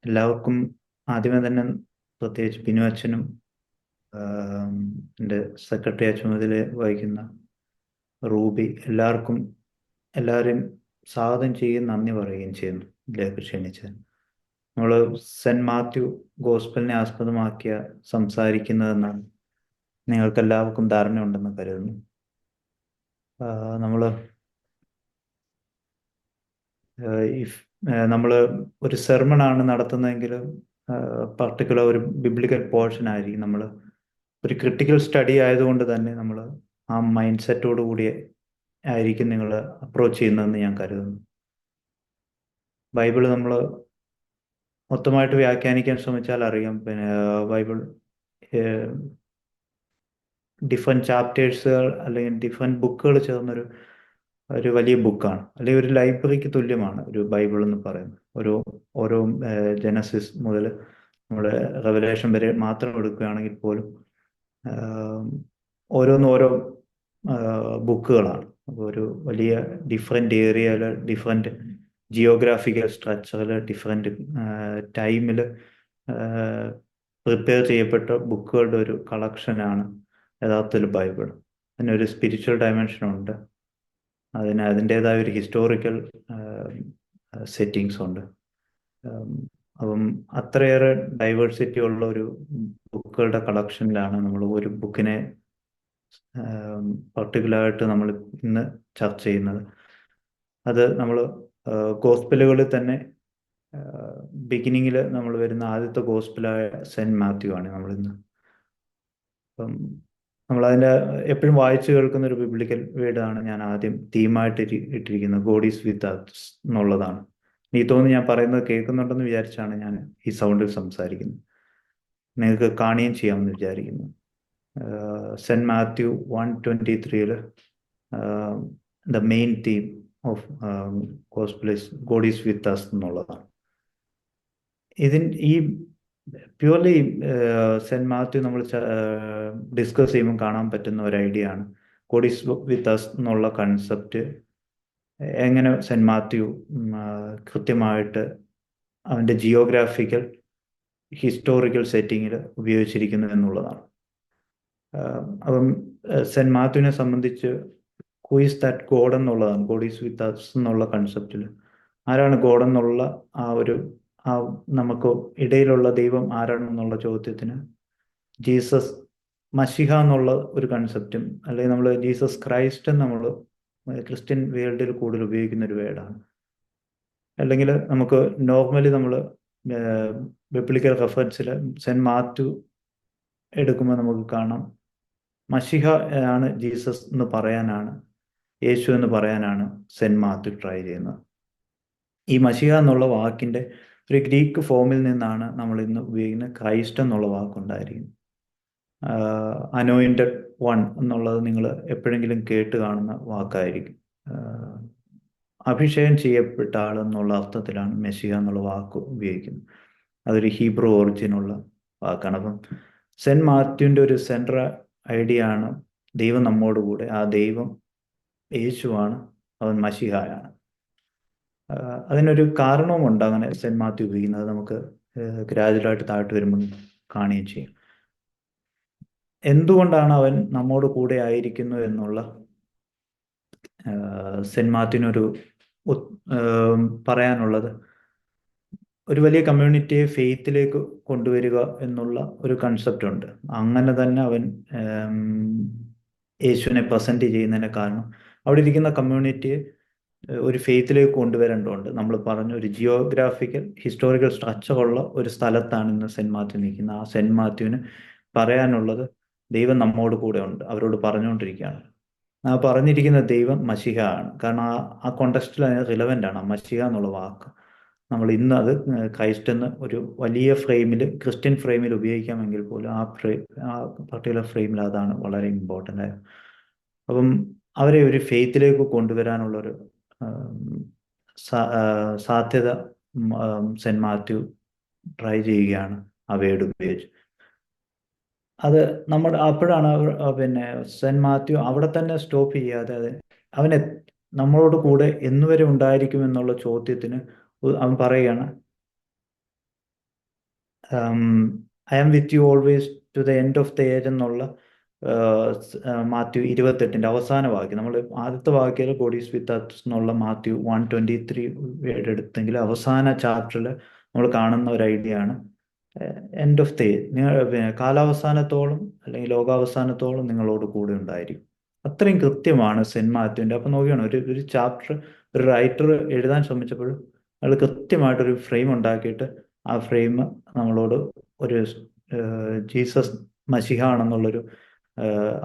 എല്ലാവർക്കും ആദ്യമേ തന്നെ പ്രത്യേകിച്ച് ബിനു അച്ഛനും എൻ്റെ സെക്രട്ടറി ചുമതല വഹിക്കുന്ന റൂബി എല്ലാവരെയും സ്വാഗതം ചെയ്യുകയും നന്ദി പറയുകയും ചെയ്യുന്നു ഇതിലേക്ക് ക്ഷണിച്ചത്. നമ്മൾ സെൻറ്റ് മാത്യു ഗോസ്പലിനെ ആസ്പദമാക്കിയ സംസാരിക്കുന്നതെന്നാണ് നിങ്ങൾക്കെല്ലാവർക്കും ധാരണയുണ്ടെന്ന് കരുതുന്നു. നമ്മൾ നമ്മൾ ഒരു സെർമണാണ് നടത്തുന്നതെങ്കിൽ പർട്ടിക്കുലർ ഒരു ബിബ്ലിക്കൽ പോർഷൻ ആയിരിക്കും. നമ്മൾ ഒരു ക്രിട്ടിക്കൽ സ്റ്റഡി ആയതുകൊണ്ട് തന്നെ നമ്മൾ ആ മൈൻഡ് സെറ്റോടു കൂടി ആയിരിക്കും നിങ്ങൾ അപ്രോച്ച് ചെയ്യുന്നതെന്ന് ഞാൻ കരുതുന്നു. ബൈബിള് നമ്മൾ മൊത്തമായിട്ട് വ്യാഖ്യാനിക്കാൻ ശ്രമിച്ചാൽ അറിയാം, പിന്നെ ബൈബിൾ ഡിഫറെൻറ്റ് ചാപ്റ്റേഴ്സുകൾ അല്ലെങ്കിൽ ഡിഫറെൻറ്റ് ബുക്കുകൾ ചേർന്നൊരു ഒരു വലിയ ബുക്കാണ്, അല്ലെങ്കിൽ ഒരു ലൈബ്രറിക്ക് തുല്യമാണ് ഒരു ബൈബിൾ എന്ന് പറയുന്നത്. ഓരോ ജനസിസ് മുതൽ നമ്മുടെ റെവലേഷൻ വരെ മാത്രം എടുക്കുകയാണെങ്കിൽ പോലും ഓരോ ബുക്കുകളാണ്. അപ്പോൾ ഒരു വലിയ ഡിഫറെൻ്റ് ഏരിയയിൽ ഡിഫറെൻ്റ് ജിയോഗ്രാഫിക്കൽ സ്ട്രക്ചറിൽ ഡിഫറെൻ്റ് ടൈമിൽ പ്രിപ്പയർ ചെയ്യപ്പെട്ട ബുക്കുകളുടെ ഒരു കളക്ഷനാണ് യഥാർത്ഥത്തിൽ ബൈബിൾ. അതിനൊരു സ്പിരിച്വൽ ഡയമെൻഷനുണ്ട്, അതിൻ്റേതായ ഒരു ഹിസ്റ്റോറിക്കൽ സെറ്റിങ്സ് ഉണ്ട്. അപ്പം അത്രയേറെ ഡൈവേഴ്സിറ്റി ഉള്ള ഒരു ബുക്കുകളുടെ കളക്ഷനിലാണ് നമ്മൾ ഒരു ബുക്കിനെ പർട്ടിക്കുലറായിട്ട് നമ്മൾ ഇന്ന് ചർച്ച ചെയ്യുന്നത്. അത് നമ്മൾ ഗോസ്പലുകളിൽ തന്നെ ബിഗിനിങ്ങിൽ നമ്മൾ വരുന്ന ആദ്യത്തെ ഗോസ്പലായ സെൻറ്റ് മാത്യു ആണ് നമ്മളിന്ന്. അപ്പം നമ്മളതിൻ്റെ എപ്പോഴും വായിച്ചു കേൾക്കുന്ന ഒരു ബിബ്ലിക്കൽ വേർഡാണ് ഞാൻ ആദ്യം തീമായിട്ട് ഇട്ടിരിക്കുന്നത്, ഗോഡ് ഈസ് വിത്ത് അസ് എന്നുള്ളതാണ്. എനിക്ക് തോന്നുന്നു ഞാൻ പറയുന്നത് കേൾക്കുന്നുണ്ടെന്ന് വിചാരിച്ചാണ് ഞാൻ ഈ സൗണ്ടിൽ സംസാരിക്കുന്നത്. നിങ്ങൾക്ക് കാണുകയും ചെയ്യാമെന്ന് വിചാരിക്കുന്നു. Saint Matthew 1:23 the main theme of gospel is God is with us എന്നുള്ളതാണ്. ഈ പ്യുവർലി സെൻറ്റ് മാത്യു നമ്മൾ ഡിസ്കസ് ചെയ്യുമ്പോൾ കാണാൻ പറ്റുന്ന ഒരു ഐഡിയ ആണ് ഗോഡ് ഈസ് വിത്ത് അസ് എന്നുള്ള കൺസെപ്റ്റ് എങ്ങനെ സെൻറ്റ് മാത്യു കൃത്യമായിട്ട് അവൻ്റെ ജിയോഗ്രാഫിക്കൽ ഹിസ്റ്റോറിക്കൽ സെറ്റിങ്ങിൽ ഉപയോഗിച്ചിരിക്കുന്നു എന്നുള്ളതാണ്. അപ്പം സെൻറ്റ് മാത്യുവിനെ സംബന്ധിച്ച് ഹു ഈസ് ദാറ്റ് ഗോഡ് എന്നുള്ളതാണ്. ഗോഡ് ഈസ് വിത്ത് അസ് എന്നുള്ള കൺസെപ്റ്റിൽ ആരാണ് ഗോഡ് എന്നുള്ള ആ നമുക്ക് ഇടയിലുള്ള ദൈവം ആരാണെന്നുള്ള ചോദ്യത്തിന് ജീസസ് മഷിഹ എന്നുള്ള ഒരു കൺസെപ്റ്റും, അല്ലെങ്കിൽ നമ്മൾ ജീസസ് ക്രൈസ്റ്റ് നമ്മൾ ക്രിസ്ത്യൻ വേൾഡിൽ കൂടുതൽ ഉപയോഗിക്കുന്ന ഒരു വേർഡാണ്. അല്ലെങ്കിൽ നമുക്ക് നോർമലി നമ്മൾ ബിബ്ലിക്കൽ റെഫറൻസിൽ സെൻറ്റ് മാത്യു എടുക്കുമ്പോൾ നമുക്ക് കാണാം മഷിഹ ആണ് ജീസസ് എന്ന് പറയാനാണ്, യേശു എന്ന് പറയാനാണ് സെൻറ്റ് മാത്യു ട്രൈ ചെയ്യുന്നത്. ഈ മഷിഹ എന്നുള്ള വാക്കിൻ്റെ ഒരു ഗ്രീക്ക് ഫോമിൽ നിന്നാണ് നമ്മൾ ഇന്ന് ഉപയോഗിക്കുന്ന ക്രൈസ്റ്റ് എന്നുള്ള വാക്കുണ്ടായിരിക്കുന്നത്. അനോയിൻറ്റഡ് വൺ എന്നുള്ളത് നിങ്ങൾ എപ്പോഴെങ്കിലും കേട്ട് കാണുന്ന വാക്കായിരിക്കും. അഭിഷേകം ചെയ്യപ്പെട്ട ആൾ എന്നുള്ള അർത്ഥത്തിലാണ് മെസ്സിഹ എന്നുള്ള വാക്ക് ഉപയോഗിക്കുന്നത്. അതൊരു ഹീബ്രു ഒറിജിനുള്ള വാക്കാണ്. അപ്പം സെൻറ്റ് മാത്യുവിൻ്റെ ഒരു സെൻട്രൽ ഐഡിയ ആണ് ദൈവം നമ്മോട് കൂടെ, ആ ദൈവം യേശുവാണ്, അവൻ മഷിഹായാണ്. അതിനൊരു കാരണവുമുണ്ട് അങ്ങനെ സെൻറ്റ് മാത്യു ഉപയോഗിക്കുന്നത്. നമുക്ക് ഗ്രാജുവലായിട്ട് താഴ്ത്തു വരുമ്പോൾ കാണുകയും ചെയ്യും. എന്തുകൊണ്ടാണ് അവൻ നമ്മോട് കൂടെ ആയിരിക്കുന്നു എന്നുള്ള സെൻറ്റ് മാത്യുവിനൊരു പറയാനുള്ളത്, ഒരു വലിയ കമ്മ്യൂണിറ്റിയെ ഫെയ്ത്തിലേക്ക് കൊണ്ടുവരിക എന്നുള്ള ഒരു കൺസെപ്റ്റ് ഉണ്ട്. അങ്ങനെ തന്നെ അവൻ യേശുവിനെ പ്രസൻറ്റ് ചെയ്യുന്നതിന് കാരണം അവിടെ ഇരിക്കുന്ന കമ്മ്യൂണിറ്റിയെ ഒരു ഫെയ്ത്തിലേക്ക് കൊണ്ടുവരേണ്ടതുണ്ട്. നമ്മൾ പറഞ്ഞ ഒരു ജിയോഗ്രാഫിക്കൽ ഹിസ്റ്റോറിക്കൽ സ്ട്രക്ചറുള്ള ഒരു സ്ഥലത്താണ് ഇന്ന് സെൻറ്റ് മാത്യു നിൽക്കുന്നത്. ആ സെൻറ്റ് മാത്യുവിന് പറയാനുള്ളത് ദൈവം നമ്മോട് കൂടെ ഉണ്ട്, അവരോട് പറഞ്ഞുകൊണ്ടിരിക്കുകയാണ്. ആ പറഞ്ഞിരിക്കുന്ന ദൈവം മഷിഹ ആണ്. കാരണം ആ കോണ്ടെക്സ്റ്റിൽ അതിന് റിലവൻ്റ് ആണ് ആ മഷിഹ എന്നുള്ള വാക്ക്. നമ്മൾ ഇന്ന് അത് ക്രൈസ്റ്റ് എന്ന് ഒരു വലിയ ഫ്രെയിമിൽ, ക്രിസ്ത്യൻ ഫ്രെയിമിൽ ഉപയോഗിക്കാമെങ്കിൽ പോലും ആ പർട്ടിക്കുലർ ഫ്രെയിമിൽ അതാണ് വളരെ ഇമ്പോർട്ടൻ്റ് ആയത്. അപ്പം അവരെ ഒരു ഫെയ്ത്തിലേക്ക് കൊണ്ടുവരാനുള്ളൊരു സാധ്യത സെൻറ്റ് മാത്യു ട്രൈ ചെയ്യുകയാണ് ആ വേർഡ് ഉപയോഗിച്ച്. അത് അപ്പോഴാണ് പിന്നെ സെൻറ്റ് മാത്യു അവിടെ തന്നെ സ്റ്റോപ്പ് ചെയ്യാതെ അവനെ നമ്മളോട് കൂടെ എന്നുവരെ ഉണ്ടായിരിക്കും എന്നുള്ള ചോദ്യത്തിന് അവൻ പറയുകയാണ്, I am with you always to the end of the age എന്നുള്ള മാത്യു 28-ന്റെ അവസാന വാക്യം, നമ്മൾ ആദ്യത്തെ വാക്യം ഗോഡ് ഈസ് വിത്ത് അസ് എന്നുള്ള മാത്യു 1:23 എടുത്തെങ്കിൽ അവസാന ചാപ്റ്ററിൽ നമ്മൾ കാണുന്ന ഒരു ഐഡിയ ആണ് എൻഡ് ഓഫ് ദ ഏജ്, നിങ്ങൾ കാലാവസാനത്തോളം അല്ലെങ്കിൽ ലോകാവസാനത്തോളം നിങ്ങളോട് കൂടെ ഉണ്ടായിരിക്കും. അത്രയും കൃത്യമാണ് സെന്റ് മാത്യുവിൻ്റെ. അപ്പം നോക്കുകയാണ്, ഒരു ചാപ്റ്റർ ഒരു റൈറ്റർ എഴുതാൻ ശ്രമിച്ചപ്പോൾ അയാൾ കൃത്യമായിട്ടൊരു ഫ്രെയിം ഉണ്ടാക്കിയിട്ട് ആ ഫ്രെയിം നമ്മളോട് ഒരു ജീസസ് മശിഹ ആണെന്നുള്ളൊരു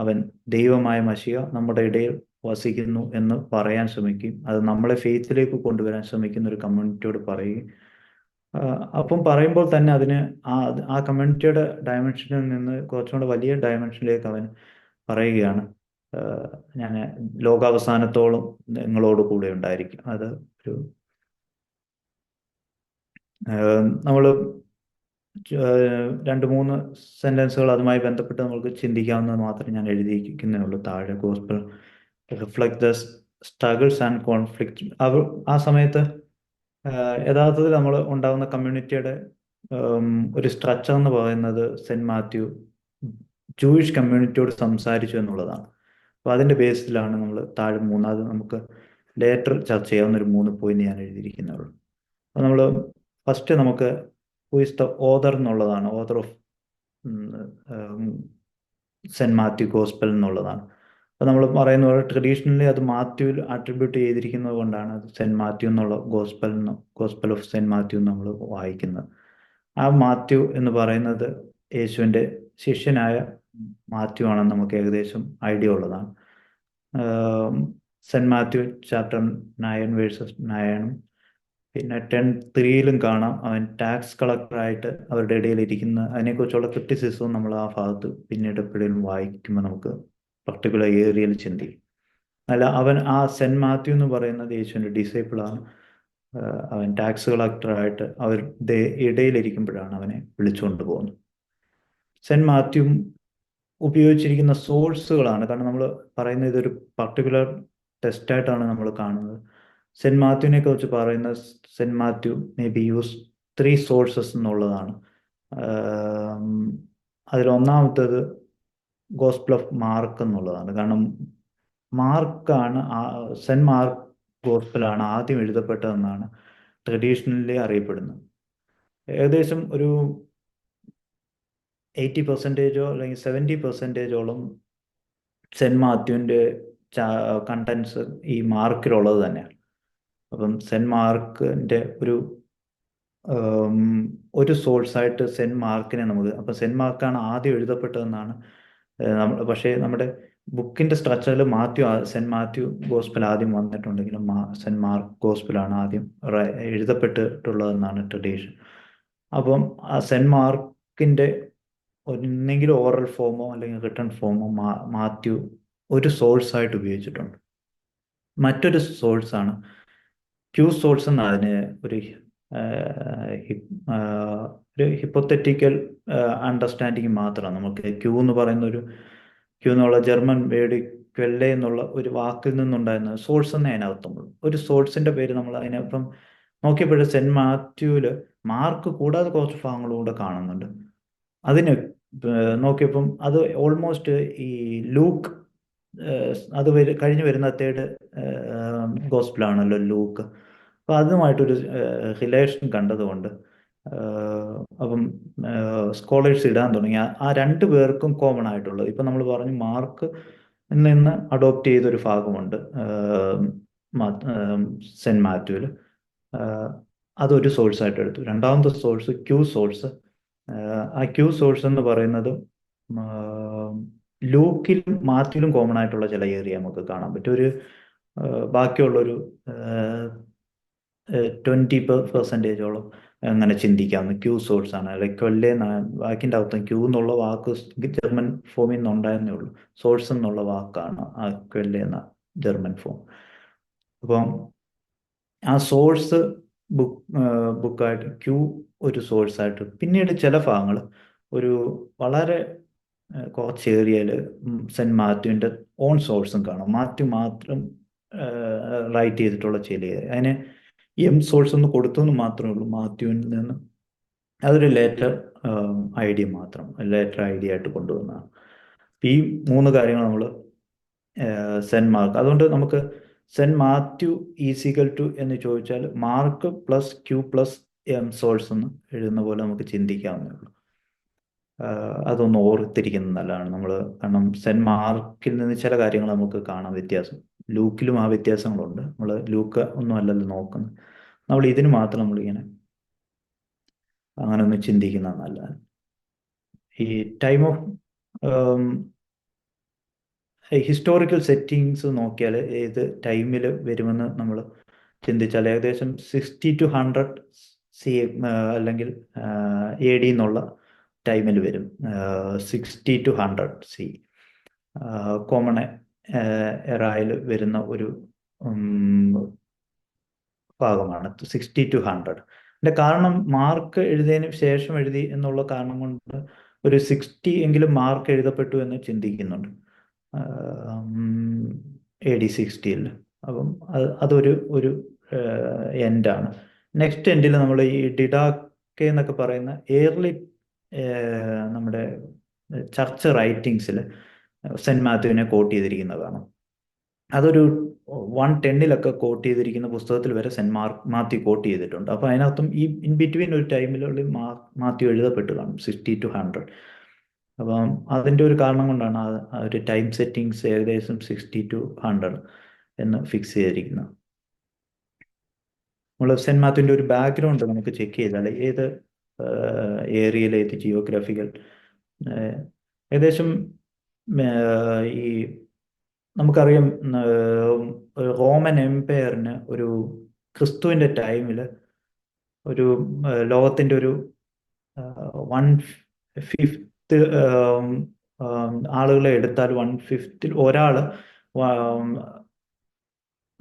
അവൻ ദൈവമായ മശിഹ നമ്മുടെ ഇടയിൽ വസിക്കുന്നു എന്ന് പറയാൻ ശ്രമിക്കും. അത് നമ്മളെ ഫെയ്ത്തിലേക്ക് കൊണ്ടുവരാൻ ശ്രമിക്കുന്ന ഒരു കമ്മ്യൂണിറ്റിയോട് പറയുകയും അപ്പം പറയുമ്പോൾ തന്നെ അതിന് ആ കമ്മ്യൂണിറ്റിയുടെ ഡയമെൻഷനിൽ നിന്ന് കുറച്ചുകൂടെ വലിയ ഡയമെൻഷനിലേക്ക് അവൻ പറയുകയാണ്, ഞാൻ ലോകാവസാനത്തോളം നിങ്ങളോട് കൂടെ ഉണ്ടായിരിക്കും. അത് ഒരു നമ്മൾ 2-3 സെന്റൻസുകൾ അതുമായി ബന്ധപ്പെട്ട് നമുക്ക് ചിന്തിക്കാവുന്നത് മാത്രമേ ഞാൻ എഴുതിയിരിക്കുന്നേ താഴെ. Gospel reflect the struggles and conflict. ആ സമയത്ത് യഥാർത്ഥത്തിൽ നമ്മൾ ഉണ്ടാകുന്ന കമ്മ്യൂണിറ്റിയുടെ ഒരു സ്ട്രക്ചർ എന്ന് പറയുന്നത് സെന്റ് മാത്യു ജൂയിഷ് കമ്മ്യൂണിറ്റിയോട് സംസാരിച്ചു എന്നുള്ളതാണ്. അപ്പോൾ അതിൻ്റെ ബേസിലാണ് നമ്മൾ താഴെ മൂന്നാമത് നമുക്ക് ലേറ്റർ ചർച്ച ചെയ്യാവുന്ന ഒരു 3 പോയിന്റ് ഞാൻ എഴുതിയിരിക്കുന്നുള്ളൂ. അപ്പോൾ നമ്മൾ ഫസ്റ്റ് നമുക്ക് ഹു ഇസ് ദ ഓതർ എന്നുള്ളതാണ്, author of saint Mathew gospel എന്നുള്ളതാണ്. അപ്പോൾ നമ്മൾ പറയുന്ന പോലെ ട്രഡീഷണലി അത് മാത്യുവിൽ അട്രിബ്യൂട്ട് ചെയ്തിരിക്കുന്നത് കൊണ്ടാണ് അത് സെന്റ് മാത്യു എന്നുള്ള ഗോസ്പൽ ഓഫ് സെന്റ് മാത്യു നമ്മൾ വായിക്കുന്നത്. ആ മാത്യു എന്ന് പറയുന്നത് യേശുവിൻ്റെ ശിഷ്യനായ മാത്യു ആണെന്ന് നമുക്ക് ഏകദേശം ഐഡിയ ഉള്ളതാണ്. സെന്റ് മാത്യു ചാപ്റ്റർ 9:9 പിന്നെ 10:3 കാണാം അവൻ ടാക്സ് കളക്ടറായിട്ട് അവരുടെ ഇടയിൽ ഇരിക്കുന്ന അതിനെക്കുറിച്ചുള്ള ക്രിറ്റിസിസവും നമ്മൾ ആ ഭാഗത്ത് പിന്നീട് എപ്പോഴും വായിക്കുമ്പോൾ നമുക്ക് പർട്ടിക്കുലർ ഏരിയയിൽ ചിന്തിക്കും. അല്ല, അവൻ ആ സെന്റ് മാത്യു എന്ന് പറയുന്നത് യേശുവിൻ്റെ ഡിസൈപ്പിളാണ്. അവൻ ടാക്സ് കളക്ടറായിട്ട് അവരുടെ ഇടയിലിരിക്കുമ്പോഴാണ് അവനെ വിളിച്ചുകൊണ്ട് പോകുന്നത്. സെന്റ് മാത്യു ഉപയോഗിച്ചിരിക്കുന്ന സോഴ്സുകളാണ്, കാരണം നമ്മൾ പറയുന്നത് ഇതൊരു പർട്ടിക്കുലർ ടെസ്റ്റായിട്ടാണ് നമ്മൾ കാണുന്നത്. സെന്റ് മാത്യുവിനെ കുറിച്ച് പറയുന്ന saint Mathew may be use 3 sources എന്നുള്ളതാണ്. അതിലൊന്നാമത്തേത് ഗോസ്പൽ ഓഫ് മാർക്ക് എന്നുള്ളതാണ്. കാരണം മാർക്കാണ് സെന്റ് മാർക്ക് ഗോസ്പലാണ് ആദ്യം എഴുതപ്പെട്ടതെന്നാണ് ട്രഡീഷണലി അറിയപ്പെടുന്നത്. ഏകദേശം ഒരു 80% അല്ലെങ്കിൽ 70% സെന്റ് മാത്യുവിൻ്റെ കണ്ടൻസ് ഈ മാർക്കിലുള്ളത് തന്നെയാണ്. അപ്പം സെന്റ് മാർക്കിൻ്റെ ഒരു സോഴ്സായിട്ട് സെന്റ് മാർക്കിനെ നമുക്ക്, അപ്പം സെന്റ് മാർക്കാണ് ആദ്യം എഴുതപ്പെട്ടതെന്നാണ് പക്ഷേ നമ്മുടെ ബുക്കിൻ്റെ സ്ട്രക്ചറിൽ സെന്റ് മാത്യു ഗോസ്പൽ ആദ്യം വന്നിട്ടുണ്ടെങ്കിലും സെന്റ് മാർക്ക് ഗോസ്പലാണ് ആദ്യം എഴുതപ്പെട്ടിട്ടുള്ളതെന്നാണ് ട്രഡീഷൻ. അപ്പം ആ സെന്റ് മാർക്കിൻ്റെ ഒന്നെങ്കിലും ഓറൽ ഫോമോ അല്ലെങ്കിൽ റിട്ടൺ ഫോമോ മാത്യു ഒരു സോഴ്സായിട്ട് ഉപയോഗിച്ചിട്ടുണ്ട്. മറ്റൊരു സോഴ്സാണ് ക്യൂ സോഴ്സ് എന്ന്. അതിന് ഒരു ഹിപ്പോത്തറ്റിക്കൽ അണ്ടർസ്റ്റാൻഡിങ് മാത്രമാണ്. നമുക്ക് ക്യൂ എന്ന് പറയുന്ന ക്യൂ എന്നുള്ള ജർമ്മൻ വേർഡ് ക്വെല്ലെ എന്നുള്ള ഒരു വാക്കിൽ നിന്നുണ്ടായിരുന്ന സോഴ്സ് എന്നേ അതിനകത്തുള്ളൂ. ഒരു സോഴ്സിൻ്റെ പേര് നമ്മൾ അതിനപ്പം നോക്കിയപ്പോഴും സെന്റ് മാത്യുവിൽ മാർക്ക് കൂടാതെ കുറച്ച് ഭാഗങ്ങളൂടെ കാണുന്നുണ്ട്. അതിന് നോക്കിയപ്പം അത് ഓൾമോസ്റ്റ് ഈ ലൂക്ക് അത് കഴിഞ്ഞ് വരുന്ന 3rd ഗോസ്പലാണല്ലോ ലൂക്ക്. അപ്പം അതുമായിട്ടൊരു റിലേഷൻ കണ്ടതുകൊണ്ട് അപ്പം സ്കോളേഴ്സ് ഇടാൻ തുടങ്ങി. ആ 2 പേർക്കും കോമൺ ആയിട്ടുള്ളത് ഇപ്പം നമ്മൾ പറഞ്ഞു മാർക്ക് നിന്ന് അഡോപ്റ്റ് ചെയ്തൊരു ഭാഗമുണ്ട് സെന്റ് മാത്യുവിൽ. അതൊരു സോഴ്സായിട്ട് എടുത്തു. രണ്ടാമത്തെ സോഴ്സ് ക്യൂ സോഴ്സ്. ആ ക്യൂ സോഴ്സ് എന്ന് പറയുന്നത് ലൂക്കിലും മാത്യുവിലും കോമൺ ആയിട്ടുള്ള ചില ഏരിയ നമുക്ക് കാണാൻ പറ്റും. ബാക്കിയുള്ളൊരു 20% അങ്ങനെ ചിന്തിക്കാവുന്ന ക്യൂ സോഴ്സ് ആണ്. ലൈക്ക് കൊല്ലേ വാക്കിൻ്റെ അർത്ഥം ക്യൂ എന്നുള്ള വാക്ക് ജർമ്മൻ ഫോമിൽ നിന്നുണ്ടായിരുന്നേ ഉള്ളൂ. സോഴ്സ് എന്നുള്ള വാക്കാണ് ആ കൊല്ലേ എന്ന ജർമ്മൻ ഫോം. അപ്പം ആ സോഴ്സ് ബുക്കായിട്ട് ക്യൂ ഒരു സോഴ്സായിട്ട്, പിന്നീട് ചില ഭാഗങ്ങൾ ഒരു വളരെ കുറച്ച് ഏരിയയിൽ സെന്റ് മാത്യുവിൻ്റെ ഓൺ സോഴ്സും കാണാം. മാത്യു മാത്രം റൈറ്റ് ചെയ്തിട്ടുള്ള ചില അതിന് സോഴ്സ് ഒന്ന് കൊടുത്തു എന്ന് മാത്രമേ ഉള്ളൂ. മാത്യുവിൽ നിന്ന് അതൊരു ലേറ്റർ ഐഡിയ മാത്രം, ലേറ്റർ ഐഡിയ ആയിട്ട് കൊണ്ടുവന്നതാണ്. ഈ മൂന്ന് കാര്യങ്ങൾ നമ്മൾ സെൻറ്റ് മാർക്ക്, അതുകൊണ്ട് നമുക്ക് സെൻറ്റ് മാത്യു ഈസിക്കൽ ടു എന്ന് ചോദിച്ചാൽ Mark plus Q plus M source എന്ന് എഴുതുന്ന പോലെ നമുക്ക് ചിന്തിക്കാവുന്നേ ഉള്ളൂ. അതൊന്ന് ഓർത്തിരിക്കുന്നത് നല്ലതാണ് നമ്മൾ. കാരണം സെൻറ്റ് മാർക്കിൽ നിന്ന് ചില കാര്യങ്ങൾ നമുക്ക് കാണാം വ്യത്യാസം. ലൂക്കിലും ആ വ്യത്യാസങ്ങളുണ്ട്. നമ്മൾ ലൂക്ക് ഒന്നും അല്ലല്ലോ നോക്കുന്നത്, നമ്മൾ ഇതിന് മാത്രം നമ്മളിങ്ങനെ അങ്ങനെ ഒന്ന് ചിന്തിക്കുന്നത് നല്ലതാണ്. ഈ ടൈം ഓഫ് ഹിസ്റ്റോറിക്കൽ സെറ്റിങ്സ് നോക്കിയാൽ ഏത് ടൈമിൽ വരുമെന്ന് നമ്മൾ ചിന്തിച്ചാൽ ഏകദേശം 60 to 100 സി, അല്ലെങ്കിൽ AD എന്നുള്ള ടൈമിൽ വരും. 60 to 100 സി കോമൺ എറായിൽ വരുന്ന ഒരു ഭാഗമാണ് 60 to 100. അതിന്റെ കാരണം മാർക്ക് എഴുതിയതിന് ശേഷം എഴുതി എന്നുള്ള കാരണം കൊണ്ട് ഒരു 60 എങ്കിലും മാർക്ക് എഴുതപ്പെട്ടു എന്ന് ചിന്തിക്കുന്നുണ്ട് AD 60. അപ്പം അതൊരു ഒരു എൻഡാണ്. നെക്സ്റ്റ് എൻഡിൽ നമ്മൾ ഈ ഡിഡാക്കെ എന്നൊക്കെ പറയുന്ന ഏർലി നമ്മുടെ ചർച്ച് റൈറ്റിങ്സിൽ സെൻറ്റ് മാത്യുവിനെ കോട്ട് ചെയ്തിരിക്കുന്നതാണ്. അതൊരു 110 കോട്ട് ചെയ്തിരിക്കുന്ന പുസ്തകത്തിൽ വരെ സെൻറ്റ് മാത്യു കോട്ട് ചെയ്തിട്ടുണ്ട്. അപ്പോൾ അതിനകത്തും ഈ ഇൻ ബിറ്റ്വീൻ ഒരു ടൈമിലുള്ള മാത്യു എഴുതപ്പെട്ട് കാണും 60 to 100. അപ്പം അതിൻ്റെ ഒരു കാരണം കൊണ്ടാണ് ആ ഒരു ടൈം സെറ്റിങ്സ് ഏകദേശം 60 to 100 എന്ന് ഫിക്സ് ചെയ്തിരിക്കുന്നത്. നമ്മൾ സെൻറ്റ് മാത്യുവിൻ്റെ ഒരു ബാക്ക്ഗ്രൗണ്ട് നമുക്ക് ചെക്ക് ചെയ്താൽ ഏത് ഏരിയയിൽ, ഏത് ജിയോഗ്രാഫിക്കൽ ഏകദേശം ഈ നമുക്കറിയാം റോമൻ എംപയറിന് ഒരു ക്രിസ്തുവിൻ്റെ ടൈമിൽ ഒരു ലോകത്തിൻ്റെ ഒരു 1/5 ആളുകളെ എടുത്താൽ 1/5 ഒരാൾ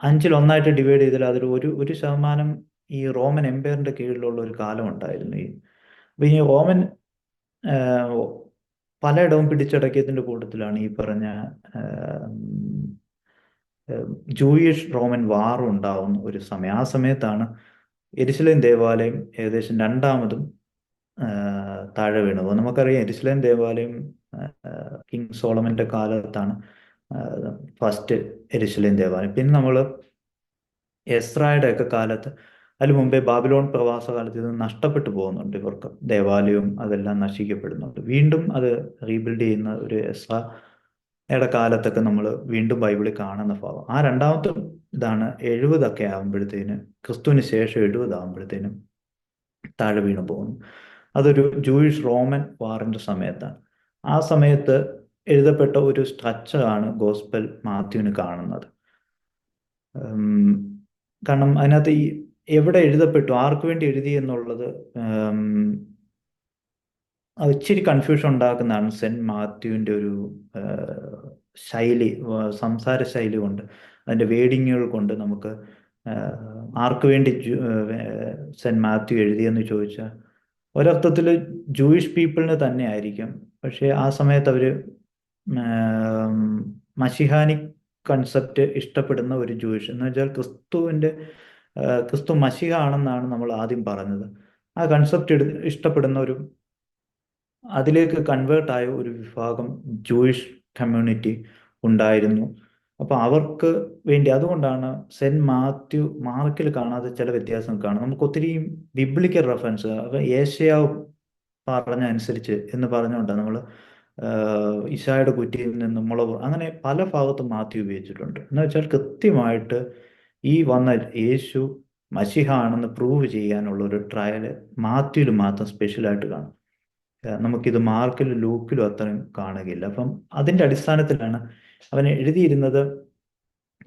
1/5 ഡിവൈഡ് ചെയ്താൽ അതൊരു ഒരു ശതമാനം ഈ റോമൻ എംപയറിന്റെ കീഴിലുള്ള ഒരു കാലം ഉണ്ടായിരുന്നു. അപ്പൊ ഈ റോമൻ പലയിടവും പിടിച്ചടക്കിയതിന്റെ കൂട്ടത്തിലാണ് ഈ പറഞ്ഞ ജൂയിഷ് റോമൻ വാർ ഉണ്ടാവുന്ന ഒരു സമയം. ആ സമയത്താണ് യെരുശലേം ദേവാലയം ഏകദേശം രണ്ടാമതും താഴെ വീണത്. നമുക്കറിയാം യെരുശലേം ദേവാലയം കിങ് സോളമന്റെ കാലത്താണ് ഫസ്റ്റ് യെരുശലേം ദേവാലയം. പിന്നെ നമ്മൾ എസ്രായുടെ ഒക്കെ കാലത്ത്, അതിന് മുമ്പേ ബാബിലോൺ പ്രവാസകാലത്ത് ഇത് നഷ്ടപ്പെട്ടു പോകുന്നുണ്ട്. ഇവർക്ക് ദേവാലയവും അതെല്ലാം നശിക്കപ്പെടുന്നുണ്ട്. വീണ്ടും അത് റീബിൽഡ് ചെയ്യുന്ന ഒരു എസ്രായുടെ കാലത്തൊക്കെ നമ്മൾ വീണ്ടും ബൈബിളിൽ കാണുന്ന ഭാഗം. ആ രണ്ടാമത്തെ ഇതാണ് 70 ആകുമ്പോഴത്തേന്, ക്രിസ്തുവിന് ശേഷം 70 ആകുമ്പോഴത്തേനും താഴെ വീണു പോകുന്നു. അതൊരു ജൂയിഷ് റോമൻ വാറിന്റെ സമയത്താണ്. ആ സമയത്ത് എഴുതപ്പെട്ട ഒരു സ്ട്രക്ചറാണ് ഗോസ്പൽ മാത്യുവിന് കാണുന്നത്. കാരണം അതിനകത്ത് ഈ എവിടെ എഴുതപ്പെട്ടു, ആർക്ക് വേണ്ടി എഴുതി എന്നുള്ളത് അത് ഇച്ചിരി കൺഫ്യൂഷൻ ഉണ്ടാക്കുന്നതാണ്. സെൻറ്റ് മാത്യുവിൻ്റെ ഒരു ശൈലി, സംസാര ശൈലി കൊണ്ട്, അതിൻ്റെ വേഡിങ്ങുകൾ കൊണ്ട് നമുക്ക് ആർക്ക് വേണ്ടി സെൻറ്റ് മാത്യു എഴുതിയെന്ന് ചോദിച്ചാൽ ഒരർത്ഥത്തിൽ ജൂയിഷ് പീപ്പിളിന് തന്നെ ആയിരിക്കും. പക്ഷേ ആ സമയത്ത് അവർ മഷിഹാനിക് കൺസെപ്റ്റ് ഇഷ്ടപ്പെടുന്ന ഒരു ജൂയിഷ് എന്ന് വെച്ചാൽ ക്രിസ്തു മഷിഹ ആണെന്നാണ് നമ്മൾ ആദ്യം പറഞ്ഞത്. ആ കൺസെപ്റ്റ് ഇഷ്ടപ്പെടുന്ന ഒരു, അതിലേക്ക് കൺവേർട്ടായ ഒരു വിഭാഗം ജൂയിഷ് കമ്മ്യൂണിറ്റി ഉണ്ടായിരുന്നു. അപ്പോൾ അവർക്ക് വേണ്ടി, അതുകൊണ്ടാണ് സെൻറ്റ് മാത്യു മാർക്കിൽ കാണാതെ ചില വ്യത്യാസം കാണും. നമുക്ക് ഒത്തിരി ബിബ്ലിക്കൽ റെഫറൻസ്, അപ്പോൾ ഏഷ്യാവ് പറഞ്ഞ അനുസരിച്ച് എന്ന് പറഞ്ഞുകൊണ്ടാണ് നമ്മൾ ഇശായുടെ കുറ്റിയിൽ നിന്ന് മുളവ്, അങ്ങനെ പല ഭാഗത്തും മാത്യു ഉപയോഗിച്ചിട്ടുണ്ട്. എന്ന് വെച്ചാൽ കൃത്യമായിട്ട് ഈ വന്ന യേശു മശിഹ ആണെന്ന് പ്രൂവ് ചെയ്യാനുള്ള ഒരു ട്രയൽ മാത്യുവിൽ മാത്രം സ്പെഷ്യലായിട്ട് കാണും. നമുക്കിത് മാർക്കിലും ലൂക്കിലും അത്രയും കാണുകയില്ല. അപ്പം അതിൻ്റെ അടിസ്ഥാനത്തിലാണ് അവൻ എഴുതിയിരുന്നത്.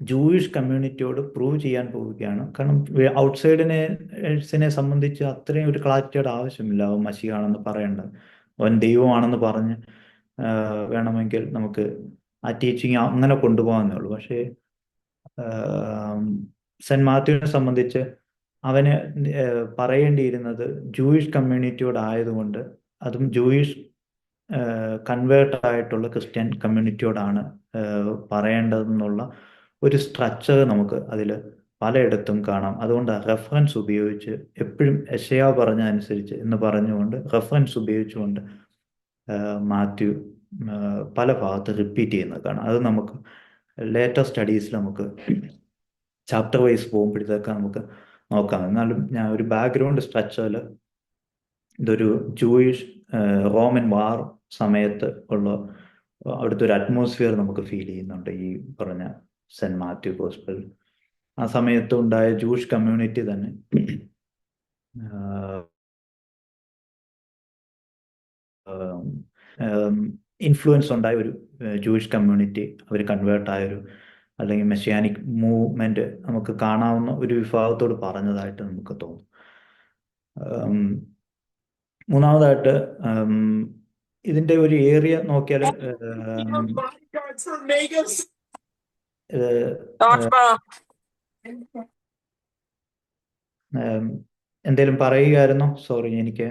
ജൂയിഷ് കമ്മ്യൂണിറ്റിയോട് പ്രൂവ് ചെയ്യാൻ പോവുകയാണ്. കാരണം ഔട്ട്സൈഡിനെ സംബന്ധിച്ച് അത്രയും ഒരു ക്ലാരിറ്റിയുടെ ആവശ്യമില്ല അവൻ മശിഹാണെന്ന് പറയേണ്ടത്. അവൻ ദൈവമാണെന്ന് പറഞ്ഞ് വേണമെങ്കിൽ നമുക്ക് ആ ടീച്ചിങ് അങ്ങനെ കൊണ്ടുപോകാമെന്നേ ഉള്ളൂ. പക്ഷേ സെൻറ്റ് മാത്യുവിനെ സംബന്ധിച്ച് അവന് പറയേണ്ടിയിരുന്നത് ജൂയിഷ് കമ്മ്യൂണിറ്റിയോടായതുകൊണ്ട്, അതും ജൂയിഷ് കൺവേർട്ടായിട്ടുള്ള ക്രിസ്ത്യൻ കമ്മ്യൂണിറ്റിയോടാണ് പറയേണ്ടതെന്നുള്ള ഒരു സ്ട്രക്ചർ നമുക്ക് അതിൽ പലയിടത്തും കാണാം. അതുകൊണ്ട് റെഫറൻസ് ഉപയോഗിച്ച് എപ്പോഴും യെശയ്യാ പറഞ്ഞ അനുസരിച്ച് എന്ന് പറഞ്ഞുകൊണ്ട് റെഫറൻസ് ഉപയോഗിച്ചുകൊണ്ട് മാത്യു പല ഭാഗത്ത് റിപ്പീറ്റ് ചെയ്യുന്നത് കാണാം. അത് നമുക്ക് ലേറ്റർ സ്റ്റഡീസിൽ നമുക്ക് ചാപ്റ്റർ വൈസ് പോകുമ്പോഴത്തേക്ക് നമുക്ക് നോക്കാം. എന്നാലും ഞാൻ ഒരു ബാക്ക്ഗ്രൗണ്ട് സ്ട്രക്ചറിൽ ഇതൊരു ജൂയിഷ് റോമൻ വാർ സമയത്ത് ഉള്ള അവിടുത്തെ ഒരു അറ്റ്മോസ്ഫിയർ നമുക്ക് ഫീൽ ചെയ്യുന്നുണ്ട് ഈ പറഞ്ഞ സെന്റ് മാത്യു ഗോസ്പൽ. ആ സമയത്ത് ഉണ്ടായ ജൂയിഷ് കമ്മ്യൂണിറ്റി തന്നെ ഇൻഫ്ലുവൻസ് ഉണ്ടായ ഒരു ജൂയിഷ് കമ്മ്യൂണിറ്റി, അവർ കൺവേർട്ട് ആയൊരു അല്ലെങ്കിൽ മെസ്സിയാനിക് മൂവ്മെന്റ് നമുക്ക് കാണാവുന്ന ഒരു വിഭാഗത്തോട് പറഞ്ഞതായിട്ട് നമുക്ക് തോന്നും. മൂന്നാമതായിട്ട് ഇതിന്റെ ഒരു ഏരിയ നോക്കിയാൽ എന്തേലും പറയുകയായിരുന്നോ? സോറി, എനിക്ക്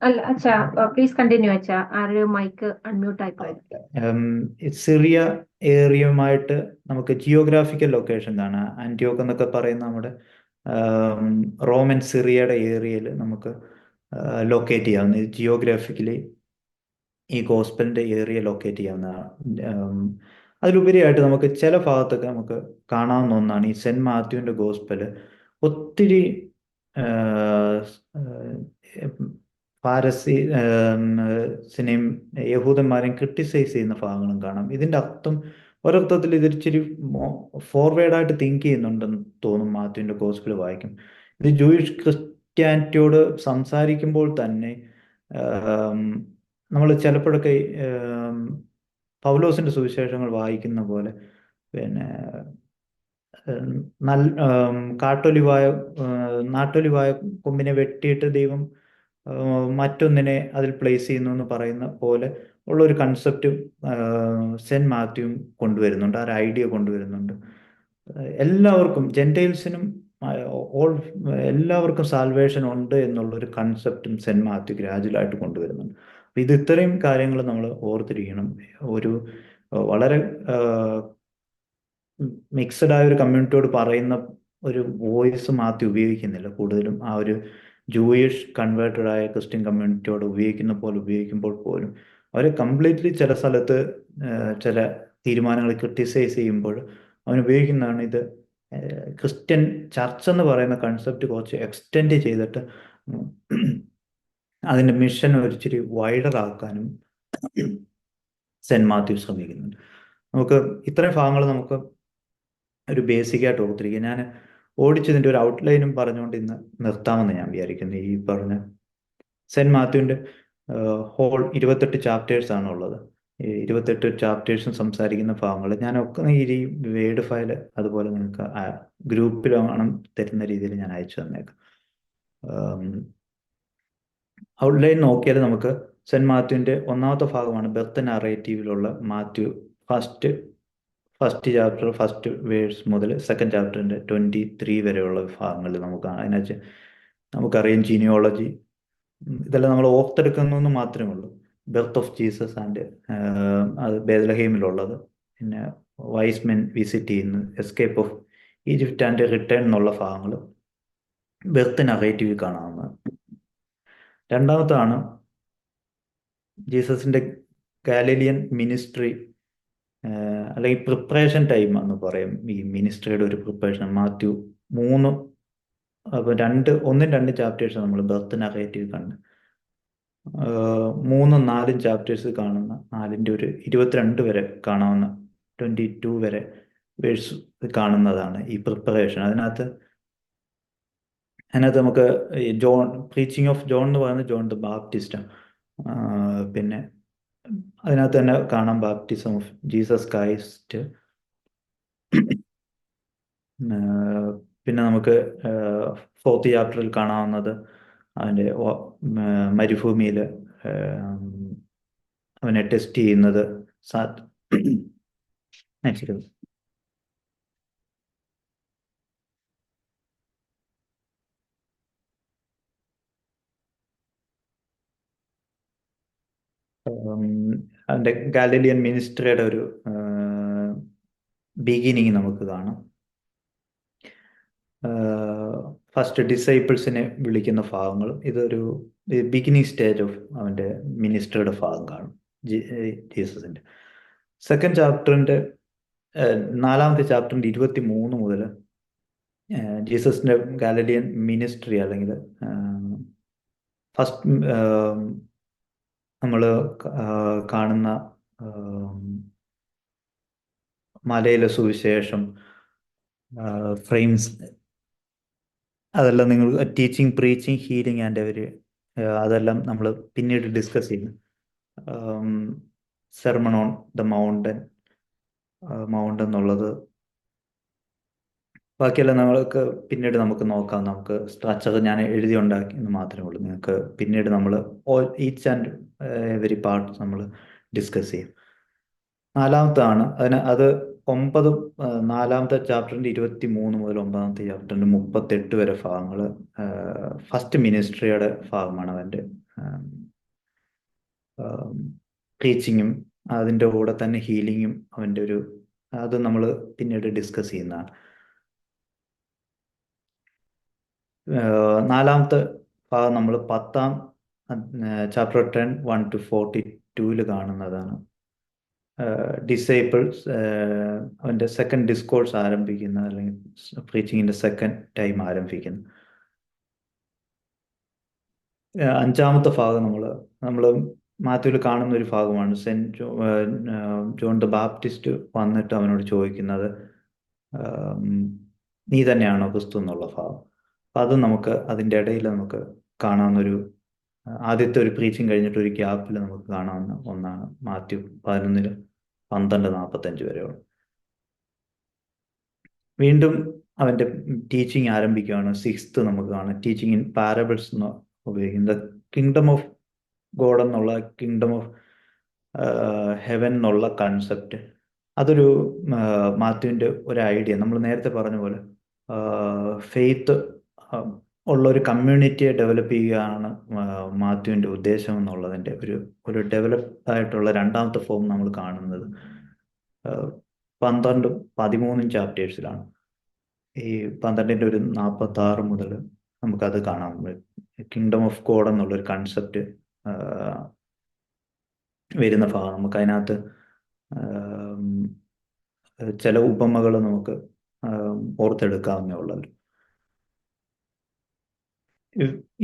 അല്ല അച്ഛാ, പ്ലീസ് കണ്ടിന്യൂ അച്ഛാ. ആര് മൈക്ക് അൺമ്യൂട്ട് ആയിപ്പോയി. സിറിയ ഏരിയയുമായിട്ട് നമുക്ക് ജിയോഗ്രാഫിക്കൽ ലൊക്കേഷൻ കാണാം. ആന്റിയോക്ക് എന്നൊക്കെ പറയുന്ന നമ്മുടെ റോമൻ സിറിയയുടെ ഏരിയയിൽ നമുക്ക് ലൊക്കേറ്റ് ചെയ്യാവുന്ന, ജിയോഗ്രാഫിക്കലി ഈ ഗോസ്പലിന്റെ ഏരിയ ലൊക്കേറ്റ് ചെയ്യാവുന്നതാണ്. അതിലുപരിയായിട്ട് നമുക്ക് ചില ഭാഗത്തൊക്കെ നമുക്ക് കാണാവുന്ന ഒന്നാണ് ഈ സെന്റ് മാത്യുവിന്റെ ഗോസ്പല് ഒത്തിരി സിനെയും യഹൂദന്മാരെയും ക്രിട്ടിസൈസ് ചെയ്യുന്ന ഭാഗങ്ങളും കാണാം. ഇതിന്റെ അർത്ഥം ഒരർത്ഥത്തിൽ ഇതൊരിച്ചിരി ഫോർവേഡായിട്ട് തിങ്ക് ചെയ്യുന്നുണ്ടെന്ന് തോന്നും മാത്യുവിന്റെ ഗോസ്പൽ വായിക്കും. ഇത് ജൂയിഷ് ക്രിസ്ത്യാനിറ്റിയോട് സംസാരിക്കുമ്പോൾ തന്നെ നമ്മൾ ചിലപ്പോഴൊക്കെ പൗലോസിന്റെ സുവിശേഷങ്ങൾ വായിക്കുന്ന പോലെ പിന്നെ നാട്ടൊലിവായ കൊമ്പിനെ വെട്ടിയിട്ട് ദൈവം മറ്റൊന്നിനെ അതിൽ പ്ലേസ് ചെയ്യുന്നു എന്ന് പറയുന്ന പോലെ ഉള്ള ഒരു കൺസെപ്റ്റും സെന്റ് മാത്യുവും കൊണ്ടുവരുന്നുണ്ട്. ആ ഒരു ഐഡിയ കൊണ്ടുവരുന്നുണ്ട്. എല്ലാവർക്കും, ജെന്റൈൽസിനും എല്ലാവർക്കും സാൽവേഷൻ ഉണ്ട് എന്നുള്ള ഒരു കൺസെപ്റ്റും സെന്റ് മാത്യു ഗ്രാജുവലായിട്ട് കൊണ്ടുവരുന്നുണ്ട്. അപ്പൊ ഇത് ഇത്രയും കാര്യങ്ങൾ നമ്മൾ ഓർത്തിരിക്കണം. ഒരു വളരെ മിക്സഡ് ആയ ഒരു കമ്മ്യൂണിറ്റിയോട് പറയുന്ന ഒരു വോയിസ് മാത്യു ഉപയോഗിക്കുന്നില്ല. കൂടുതലും ആ ഒരു ജൂയിഷ് കൺവേർട്ടഡ് ആയ ക്രിസ്ത്യൻ കമ്മ്യൂണിറ്റിയോട് ഉപയോഗിക്കുന്ന പോലെ ഉപയോഗിക്കുമ്പോൾ പോലും അവർ കംപ്ലീറ്റ്ലി ചില സ്ഥലത്ത് ചില തീരുമാനങ്ങൾ ക്രിട്ടിസൈസ് ചെയ്യുമ്പോൾ അവൻ ഉപയോഗിക്കുന്നതാണ് ഇത് ക്രിസ്ത്യൻ ചർച്ച് എന്ന് പറയുന്ന കൺസെപ്റ്റ് കുറച്ച് എക്സ്റ്റെൻഡ് ചെയ്തിട്ട് അതിന്റെ മിഷൻ ഒരിച്ചിരി വൈഡർ ആക്കാനും സെന്റ് മാത്യു ശ്രമിക്കുന്നുണ്ട്. നമുക്ക് ഇത്രയും ഭാഗങ്ങൾ നമുക്ക് ഒരു ബേസിക്കായിട്ട് ഓർത്തിരിക്കുക. ഞാൻ ഓടിച്ചതിൻ്റെ ഒരു ഔട്ട്ലൈനും പറഞ്ഞുകൊണ്ട് ഇന്ന് നിർത്താമെന്ന് ഞാൻ വിചാരിക്കുന്നു. ഈ പറഞ്ഞ സെന്റ് മാത്യുവിൻ്റെ ഹോൾ 28 ചാപ്റ്റേഴ്സ് ആണ് ഉള്ളത്. ഈ 28 ചാപ്റ്റേഴ്സും സംസാരിക്കുന്ന ഭാഗങ്ങൾ ഞാനൊക്കെ ഈ വേർഡ് ഫയൽ അതുപോലെ നിങ്ങൾക്ക് ഗ്രൂപ്പിലാണ് തരുന്ന രീതിയിൽ ഞാൻ അയച്ചു തന്നേക്കാം. ഔട്ട്ലൈൻ നോക്കിയാൽ നമുക്ക് സെന്റ് മാത്യുവിൻ്റെ ഒന്നാമത്തെ ഭാഗമാണ് ബർത്ത് നറേറ്റീവിലുള്ള Matthew first chapter first verse മുതൽ സെക്കൻഡ് ചാപ്റ്ററിൻ്റെ 23 വരെയുള്ള ഭാഗങ്ങളിൽ നമുക്ക് അതിനകത്ത് നമുക്കറിയാം ജീനിയോളജി, ഇതെല്ലാം നമ്മൾ ഓർത്തെടുക്കുന്നു മാത്രമേ ഉള്ളൂ. ബർത്ത് ഓഫ് ജീസസ് ആൻഡ് അത് ബേത്ലഹേമിലുള്ളത്, പിന്നെ വൈസ് മെൻ വിസിറ്റ് ചെയ്യുന്നു, escape of Egypt and return എന്നുള്ള ഭാഗങ്ങൾ ബർത്ത് നറേറ്റീവിൽ കാണാവുന്നത്. രണ്ടാമത്താണ് ജീസസിന്റെ ഗാലിലിയൻ മിനിസ്ട്രി അല്ലെങ്കിൽ പ്രിപ്പറേഷൻ ടൈം എന്ന് പറയും. ഈ മിനിസ്ട്രിയുടെ ഒരു പ്രിപ്പറേഷൻ മാത്യു 3 അപ്പോൾ 1-2 ചാപ്റ്റേഴ്സ് നമ്മൾ ബർത്ത് നറേറ്റീവ് കണ്ട് 3-4 ചാപ്റ്റേഴ്സ് കാണുന്ന 4ന്റെ ഒരു 22 വരെ കാണാവുന്ന 22 വരെ വേഴ്സ് കാണുന്നതാണ് ഈ പ്രിപ്പറേഷൻ. അതിനകത്ത് നമുക്ക് ജോൺ പ്രീച്ചിങ് ഓഫ് ജോൺ എന്ന് പറയുന്നത് ജോൺ ദ ബാപ്റ്റിസ്റ്റാണ്. പിന്നെ അതിനകത്ത് തന്നെ കാണാം ബാപ്റ്റിസം ഓഫ് ജീസസ് ക്രൈസ്റ്റ്. പിന്നെ നമുക്ക് 4th ചാപ്റ്ററിൽ കാണാവുന്നത് അവൻ്റെ മരുഭൂമിയിൽ അവനെ ടെസ്റ്റ് ചെയ്യുന്നത് അതിൻ്റെ ഗാലിലിയൻ മിനിസ്ട്രിയുടെ ഒരു ബിഗിനിങ് നമുക്ക് കാണാം. ഫസ്റ്റ് ഡിസൈപ്പിൾസിനെ വിളിക്കുന്ന ഭാഗങ്ങളും ഇതൊരു ബിഗിനിങ് സ്റ്റേജ് ഓഫ് അവൻ്റെ മിനിസ്ട്രിയുടെ ഭാഗം കാണും ജീസസിൻ്റെ. സെക്കൻഡ് ചാപ്റ്ററിൻ്റെ 4ാമത്തെ ചാപ്റ്ററിൻ്റെ 23 മുതൽ ജീസസിൻ്റെ ഗാലലിയൻ മിനിസ്ട്രി അല്ലെങ്കിൽ ഫസ്റ്റ് നമ്മൾ കാണുന്ന മലയിലെ സുവിശേഷം, ഫ്രെയിംസ്, അതെല്ലാം നിങ്ങൾ ടീച്ചിങ്, പ്രീച്ചിങ്, ഹീലിംഗ് ആൻഡ് അവർ അതെല്ലാം നമ്മൾ പിന്നീട് ഡിസ്കസ് ചെയ്യും. സെർമൺ ഓൺ ദ മൗണ്ടൻ എന്നുള്ളത് ബാക്കിയെല്ലാം നമ്മൾക്ക് പിന്നീട് നമുക്ക് നോക്കാം. നമുക്ക് സ്ട്രക്ചർ ഞാൻ എഴുതി ഉണ്ടാക്കിയെന്ന് മാത്രമേ ഉള്ളൂ. നിങ്ങൾക്ക് പിന്നീട് നമ്മൾ ഈച്ച് ആൻഡ് എവരി പാർട്ട് നമ്മൾ ഡിസ്കസ് ചെയ്യും. 4ാമത്താണ് അത് 4ാമത്തെ ചാപ്റ്ററിൻ്റെ 23 മുതൽ 9ാമത്തെ ചാപ്റ്ററിൻ്റെ 38 വരെ ഭാഗങ്ങൾ ഫസ്റ്റ് മിനിസ്ട്രിയുടെ ഭാഗമാണ്. അവൻ്റെ ടീച്ചിങ്ങും അതിൻ്റെ കൂടെ തന്നെ ഹീലിങ്ങും അവൻ്റെ ഒരു അത് നമ്മൾ പിന്നീട് ഡിസ്കസ് ചെയ്യുന്നതാണ്. 4ാമത്തെ ഭാഗം നമ്മൾ 10ാം ചാപ്റ്റർ 10 1 to 42 കാണുന്നതാണ്. ഡിസൈപ്പിൾസ് അവൻ്റെ സെക്കൻഡ് ഡിസ്കോഴ്സ് ആരംഭിക്കുന്ന, അല്ലെങ്കിൽ പ്രീച്ചിങ്ങിൻ്റെ സെക്കൻഡ് ടൈം ആരംഭിക്കുന്നു. 5ാമത്തെ ഭാഗം നമ്മൾ മാത്യുവിൽ കാണുന്ന ഒരു ഭാഗമാണ്. ജോൺ ദ ബാപ്റ്റിസ്റ്റ് വന്നിട്ട് അവനോട് ചോദിക്കുന്നത് നീ തന്നെയാണോ ക്രിസ്തു എന്നുള്ള ഭാഗം. അപ്പം അത് നമുക്ക് അതിൻ്റെ ഇടയിൽ നമുക്ക് കാണാവുന്നൊരു ആദ്യത്തെ ഒരു പ്രീച്ചിങ് കഴിഞ്ഞിട്ട് ഒരു ഗ്യാപ്പിൽ നമുക്ക് കാണാവുന്ന ഒന്നാണ് മാത്യു 11 12:45 വരെയുള്ള. വീണ്ടും അവൻ്റെ ടീച്ചിങ് ആരംഭിക്കുകയാണ്. 6th നമുക്ക് കാണാം ടീച്ചിങ് ഇൻ പാരബിൾസ് എന്ന് ഉപയോഗിക്കുന്നത്. കിങ്ഡം ഓഫ് ഗോഡ് എന്നുള്ള, കിങ്ഡം ഓഫ് ഹെവൻ എന്നുള്ള കൺസെപ്റ്റ്, അതൊരു മാത്യുവിൻ്റെ ഒരു ഐഡിയ. നമ്മൾ നേരത്തെ പറഞ്ഞ പോലെ ഫെയ്ത്ത് ഉള്ള ഒരു കമ്മ്യൂണിറ്റിയെ ഡെവലപ്പ് ചെയ്യുകയാണ് മാത്യുവിൻ്റെ ഉദ്ദേശം എന്നുള്ളതിൻ്റെ ഒരു ഡെവലപ്പ് ആയിട്ടുള്ള 2ാമത്തെ ഫോം നമ്മൾ കാണുന്നത് 12 13 ചാപ്റ്റേഴ്സിലാണ്. ഈ 12ൻ്റെ ഒരു 46 മുതൽ നമുക്കത് കാണാം. കിങ്ഡം ഓഫ് ഗോഡ് എന്നുള്ളൊരു കൺസെപ്റ്റ് വരുന്ന ഭാഗം. നമുക്കതിനകത്ത് ചില ഉപമകൾ നമുക്ക് ഓർത്തെടുക്കാവുന്നേ ഉള്ളല്ലോ.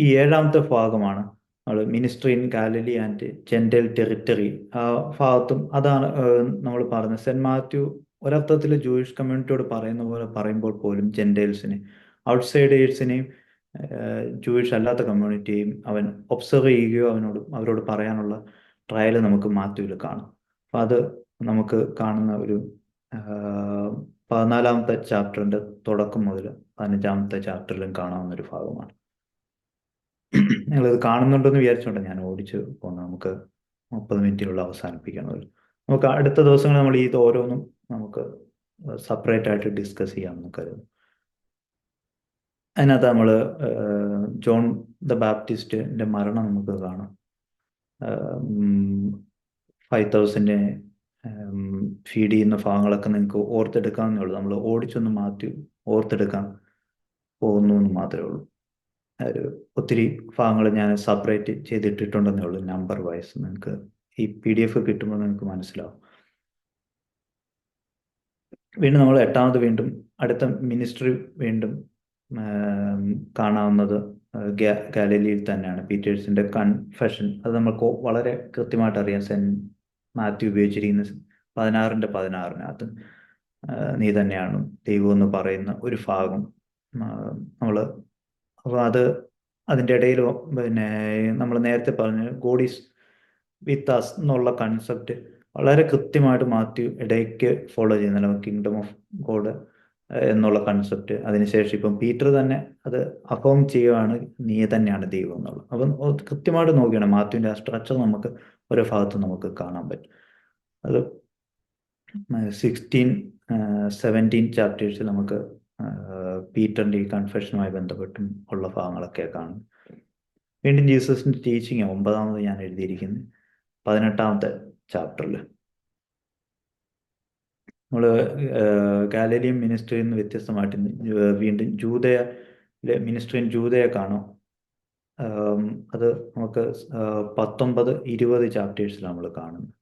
ഈ 7ാമത്തെ ഭാഗമാണ് നമ്മൾ ministry in Galilee and gentile territory. ആ ഭാഗത്തും അതാണ് നമ്മൾ പറഞ്ഞത്. സെൻറ്റ് മാത്യു ഒരർത്ഥത്തിൽ ജൂയിഷ് കമ്മ്യൂണിറ്റിയോട് പറയുന്ന പോലെ പറയുമ്പോൾ പോലും ജെൻറ്റൈൽസിനെ, ഔട്ട്സൈഡേഴ്സിനെയും ജൂയിഷ് അല്ലാത്ത കമ്മ്യൂണിറ്റിയെയും അവൻ ഒബ്സർവ് ചെയ്യുകയോ അവരോട് പറയാനുള്ള ട്രയൽ നമുക്ക് മാത്യുവിൽ കാണാം. അപ്പം അത് നമുക്ക് കാണുന്ന ഒരു 14ാമത്തെ ചാപ്റ്ററിൻ്റെ തുടക്കം മുതൽ 15ാമത്തെ ചാപ്റ്ററിലും കാണാവുന്ന ഒരു ഭാഗമാണ്. നിങ്ങളിത് കാണുന്നുണ്ടെന്ന് വിചാരിച്ചോണ്ട് ഞാൻ ഓടിച്ച് പോകുന്നത്. നമുക്ക് 30 മിനിറ്റിനുള്ള അവസാനിപ്പിക്കണം. നമുക്ക് അടുത്ത ദിവസങ്ങൾ നമ്മൾ ഇത് ഓരോന്നും നമുക്ക് സെപ്പറേറ്റ് ആയിട്ട് ഡിസ്കസ് ചെയ്യാമെന്ന് കരുതുന്നു. അതിനകത്ത് നമ്മൾ ജോൺ ദ ബാപ്റ്റിസ്റ്റിൻ്റെ മരണം നമുക്ക് കാണാം. 5000 ഫീഡ് ചെയ്യുന്ന ഭാഗങ്ങളൊക്കെ നിങ്ങൾക്ക് ഓർത്തെടുക്കാവുന്നേ ഉള്ളൂ. നമ്മൾ ഓടിച്ചൊന്ന് മാറ്റി ഓർത്തെടുക്കാൻ പോകുന്നു എന്ന് മാത്രമേ ഉള്ളൂ. ഒരു ഒത്തിരി ഭാഗങ്ങൾ ഞാൻ സെപ്പറേറ്റ് ചെയ്തിട്ടിട്ടുണ്ടെന്നേ ഉള്ളൂ, നമ്പർ വൈസ്. നിങ്ങൾക്ക് ഈ PDF കിട്ടുമ്പോൾ നിങ്ങൾക്ക് മനസ്സിലാവും. വീണ്ടും നമ്മൾ 8ാമത് വീണ്ടും അടുത്ത മിനിസ്ട്രി വീണ്ടും കാണാവുന്നത് ഗാലിലിയിൽ തന്നെയാണ്. പീറ്റേഴ്സിൻ്റെ കൺഫെഷൻ, അത് നമുക്ക് വളരെ കൃത്യമായിട്ട് അറിയാം. സെൻറ്റ് മാത്യു ഉപയോഗിച്ചിരിക്കുന്ന 16:16 നീ തന്നെയാണ് ദൈവം എന്ന് പറയുന്ന ഒരു ഭാഗം നമ്മൾ. അപ്പോൾ അതിൻ്റെ ഇടയിൽ പിന്നെ നമ്മൾ നേരത്തെ പറഞ്ഞ ഗോഡ് ഈസ് വിത്ത് അസ് എന്നുള്ള കൺസെപ്റ്റ് വളരെ കൃത്യമായിട്ട് മാത്യു ഇടയ്ക്ക് ഫോളോ ചെയ്യുന്നില്ല. കിങ്ഡം ഓഫ് ഗോഡ് എന്നുള്ള കൺസെപ്റ്റ്. അതിനുശേഷം ഇപ്പം പീറ്റർ തന്നെ അത് അഫോം ചെയ്യുകയാണ്, നീ തന്നെയാണ് ദൈവം എന്നുള്ളത്. അപ്പം കൃത്യമായിട്ട് നോക്കുകയാണ് മാത്യുവിൻ്റെ ആ സ്ട്രക്ചർ നമുക്ക് ഓരോ ഭാഗത്തും നമുക്ക് കാണാൻ പറ്റും. അത് 16, 17 ചാപ്റ്റേഴ്സിൽ നമുക്ക് പീറ്ററിൻ്റെ ഈ കൺഫെഷനുമായി ബന്ധപ്പെട്ടും ഉള്ള ഭാഗങ്ങളൊക്കെ കാണും. വീണ്ടും ജീസസിൻ്റെ ടീച്ചിങ് 9ാമത് ഞാൻ എഴുതിയിരിക്കുന്നത്. 18ാമത്തെ ചാപ്റ്ററിൽ നമ്മൾ ഗാലലിയൻ മിനിസ്ട്രിയിൽ നിന്ന് വ്യത്യസ്തമായിട്ട് വീണ്ടും മിനിസ്ട്രി ഇൻ ജൂതയെ കാണും. അത് നമുക്ക് 19-20 ചാപ്റ്റേഴ്സിൽ നമ്മൾ കാണുന്നത്.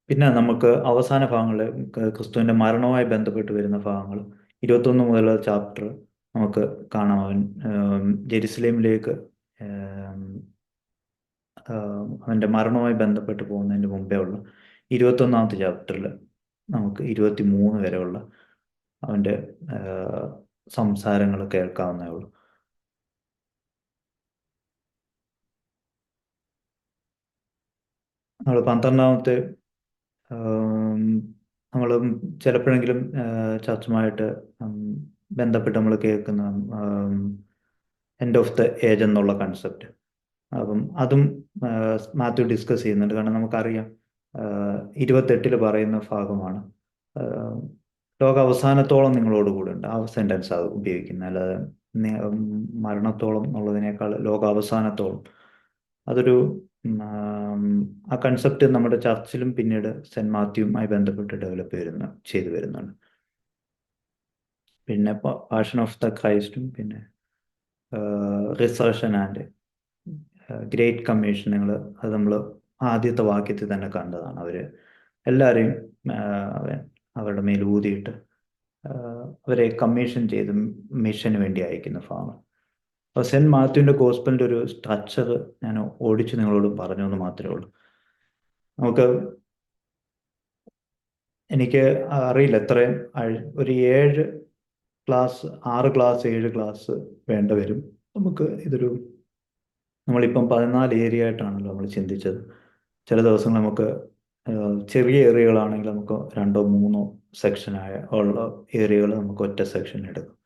പിന്നെ നമുക്ക് അവസാന ഭാഗങ്ങളിൽ ക്രിസ്തുവിൻ്റെ മരണവുമായി ബന്ധപ്പെട്ട് വരുന്ന ഭാഗങ്ങൾ 21 മുതലുള്ള ചാപ്റ്റർ നമുക്ക് കാണാം. അവൻ ജെറുസലേമിലേക്ക് അവൻ്റെ മരണവുമായി ബന്ധപ്പെട്ട് പോകുന്നതിന് മുമ്പേ ഉള്ള 21-ാമത്തെ ചാപ്റ്ററിൽ നമുക്ക് 23 വരെയുള്ള അവൻ്റെ സംസാരങ്ങൾ കേൾക്കാവുന്നേ ഉള്ളൂ. നമ്മൾ 12-ാമത്തെ നമ്മൾ ചിലപ്പോഴെങ്കിലും ചർച്ചുമായിട്ട് ബന്ധപ്പെട്ട് നമ്മൾ കേൾക്കുന്ന എൻഡ് ഓഫ് ദ ഏജ് എന്നുള്ള കൺസെപ്റ്റ്, അപ്പം അതും മാത്യു ഡിസ്കസ് ചെയ്യുന്നുണ്ട്. കാരണം നമുക്കറിയാം 28 പറയുന്ന ഭാഗമാണ് ലോക അവസാനത്തോളം നിങ്ങളോട് കൂടെ ഉണ്ട്. ആ സെൻറ്റൻസ് അത് ഉപയോഗിക്കുന്നത്, അല്ലാതെ മരണത്തോളം എന്നുള്ളതിനേക്കാൾ ലോക അവസാനത്തോളം. അതൊരു ആ കൺസെപ്റ്റ് നമ്മുടെ ചർച്ചിലും പിന്നീട് സെൻറ്റ് മാത്യുവുമായി ബന്ധപ്പെട്ട് ഡെവലപ്പ് ചെയ്തു വരുന്നുണ്ട്. പിന്നെ പാഷൻ ഓഫ് ദ ക്രൈസ്റ്റും പിന്നെ റിസർഷൻ ആൻഡ് ഗ്രേറ്റ് കമ്മീഷനുകൾ, അത് നമ്മൾ ആദ്യത്തെ വാക്യത്തിൽ തന്നെ കണ്ടതാണ്. അവർ എല്ലാവരെയും അവരുടെ മേൽ ഊതിയിട്ട് അവരെ കമ്മീഷൻ ചെയ്ത് മിഷന് വേണ്ടി അയക്കുന്ന ഭാഗം. അപ്പോൾ സെൻറ്റ് മാത്യുവിൻ്റെ ഗോസ്പലിൻ്റെ ഒരു സ്ട്രക്ചർ ഞാൻ ഓടിച്ച് നിങ്ങളോട് പറഞ്ഞു എന്ന് മാത്രമേ ഉള്ളൂ. എനിക്ക് അറിയില്ല എത്രയും ഒരു 6 ക്ലാസ് 7 ക്ലാസ് വേണ്ട വരും. നമ്മളിപ്പം 14 ഏരിയ ആയിട്ടാണല്ലോ നമ്മൾ ചിന്തിച്ചത്. ചില ദിവസങ്ങൾ നമുക്ക് ചെറിയ ഏരിയകളാണെങ്കിൽ നമുക്ക് 2-3 സെക്ഷനായ ഉള്ള ഏരിയകൾ നമുക്ക് ഒറ്റ സെക്ഷൻ എടുക്കും.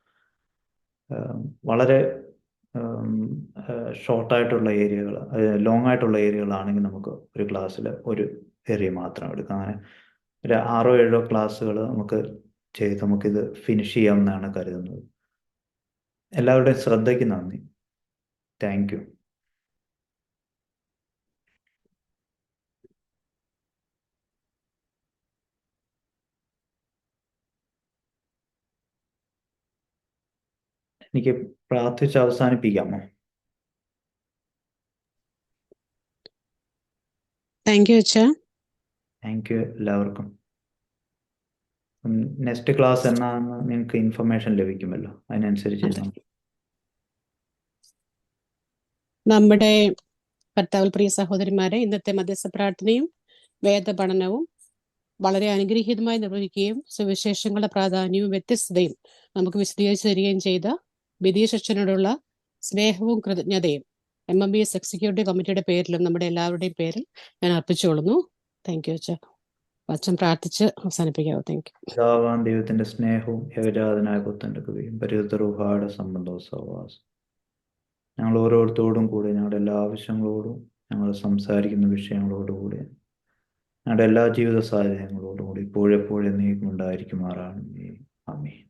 വളരെ ഷോർട്ടായിട്ടുള്ള ഏരിയകൾ, ലോങ് ആയിട്ടുള്ള ഏരിയകളാണെങ്കിൽ നമുക്ക് ഒരു ക്ലാസ്സിൽ ഒരു ഏരിയ മാത്രം എടുക്കാം. അങ്ങനെ ഒരു 6-7 ക്ലാസ്സുകൾ നമുക്ക് നമുക്കിത് ഫിനിഷ് ചെയ്യാമെന്നാണ് കരുതുന്നത്. എല്ലാവരുടെയും ശ്രദ്ധയ്ക്ക് നന്ദി. Thank you. എനിക്ക് പ്രാർത്ഥിച്ച് അവസാനിപ്പിക്കാമോ? താങ്ക് യു അച്ഛാ. താങ്ക് യു എല്ലാവർക്കും. നെക്സ്റ്റ് ക്ലാസ് എന്നാന്ന് നിങ്ങൾക്ക് ഇൻഫർമേഷൻ ലഭിക്കുമല്ലോ, അതിനനുസരിച്ച് നമ്മുടെ കർത്താവിൽ പ്രിയ സഹോദരിമാരെ, ഇന്നത്തെ മധ്യസ്ഥ പ്രാർത്ഥനയും വേദപഠനവും വളരെ അനുഗ്രഹീതമായി നിർവഹിക്കുകയും സുവിശേഷങ്ങളുടെ പ്രാധാന്യവും വ്യത്യസ്തതയും നമുക്ക് വിശദീകരിച്ചു തരികയും ചെയ്ത ബിദീഷ് അച്ഛനോടുള്ള സ്നേഹവും കൃതജ്ഞതയും MMBS എക്സിക്യൂട്ടീവ് കമ്മിറ്റിയുടെ പേരിലും നമ്മുടെ എല്ലാവരുടെയും പേരിൽ ഞാൻ അർപ്പിച്ചുകൊള്ളുന്നു. താങ്ക് യു അച്ഛാ. അച്ഛൻ പ്രാർത്ഥിച്ച് അവസാനിപ്പിക്കാവോ? Thank you. പിതാവാം ദൈവത്തിന്റെ സ്നേഹവും ഏകജാതനായ പുത്രന്റെ കൃപയും പരിശുദ്ധ റൂഹായുടെ സംബന്ധവും സഹവാസം ഞങ്ങൾ ഓരോരുത്തരോടും കൂടെ, ഞങ്ങളുടെ എല്ലാ ആവശ്യങ്ങളോടും, ഞങ്ങൾ സംസാരിക്കുന്ന വിഷയങ്ങളോടുകൂടി, ഞങ്ങളുടെ എല്ലാ ജീവിത സാഹചര്യങ്ങളോടും കൂടി ഇപ്പോഴെപ്പോഴും നീക്കുണ്ടായിരിക്കുമാറാണ്. ആമേൻ.